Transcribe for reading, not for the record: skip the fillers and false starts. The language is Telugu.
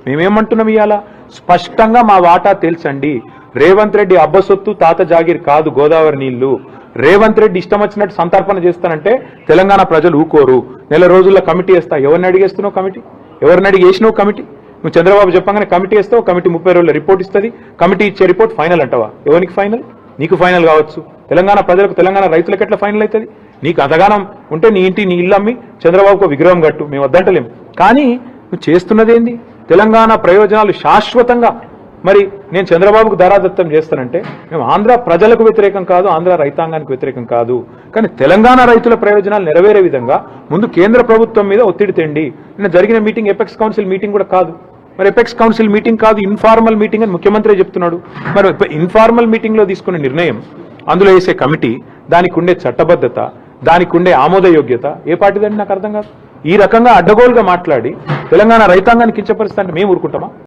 మేమేమంటున్నాం ఇవాళ స్పష్టంగా మా వాటా తెలుసండి. రేవంత్ రెడ్డి అబ్బసొత్తు తాత జాగిర్ కాదు గోదావరి నీళ్లు. రేవంత్ రెడ్డి ఇష్టం వచ్చినట్టు సంతర్పణ చేస్తానంటే తెలంగాణ ప్రజలు ఊకోరు. నెల రోజుల్లో కమిటీ వేస్తా. ఎవరిని అడిగేస్తున్నావు కమిటీ? ఎవరిని అడిగేసినావు కమిటీ? నువ్వు చంద్రబాబు చెప్పగానే కమిటీ వేస్తావు. కమిటీ 30 రోజుల రిపోర్ట్ ఇస్తుంది. కమిటీ ఇచ్చే రిపోర్ట్ ఫైనల్ అంటావా? ఎవరికి ఫైనల్? నీకు ఫైనల్ కావచ్చు. తెలంగాణ ప్రజలకు, తెలంగాణ రైతులకు ఎట్లా ఫైనల్ అవుతుంది? నీకు అదగానం ఉంటే నీ ఇంటి నీ ఇల్లు అమ్మి చంద్రబాబుకు విగ్రహం కట్టు, మేము వద్దంటలేము. కానీ నువ్వు చేస్తున్నదేంది? తెలంగాణ ప్రయోజనాలు శాశ్వతంగా మరి నేను చంద్రబాబుకు ధారాదత్తం చేస్తానంటే మేము ఆంధ్ర ప్రజలకు వ్యతిరేకం కాదు, ఆంధ్ర రైతాంగానికి వ్యతిరేకం కాదు. కానీ తెలంగాణ రైతుల ప్రయోజనాలు నెరవేరే విధంగా ముందు కేంద్ర ప్రభుత్వం మీద ఒత్తిడి తెండి. నిన్న జరిగిన మీటింగ్ ఎపెక్స్ కౌన్సిల్ మీటింగ్ కూడా కాదు. మరి ఎపెక్స్ కౌన్సిల్ మీటింగ్ కాదు, ఇన్ఫార్మల్ మీటింగ్ అని ముఖ్యమంత్రి చెప్తున్నాడు. మరి ఇన్ఫార్మల్ మీటింగ్లో తీసుకునే నిర్ణయం, అందులో వేసే కమిటీ, దానికి ఉండే చట్టబద్ధత, దానికి ఉండే ఆమోదయోగ్యత ఏ పార్టీదని నాకు అర్థం కాదు. ఈ రకంగా అడ్డగోలుగా మాట్లాడి తెలంగాణ రైతాంగాన్ని కించపరుస్తా అంటే మేము ఊరుకుంటామా?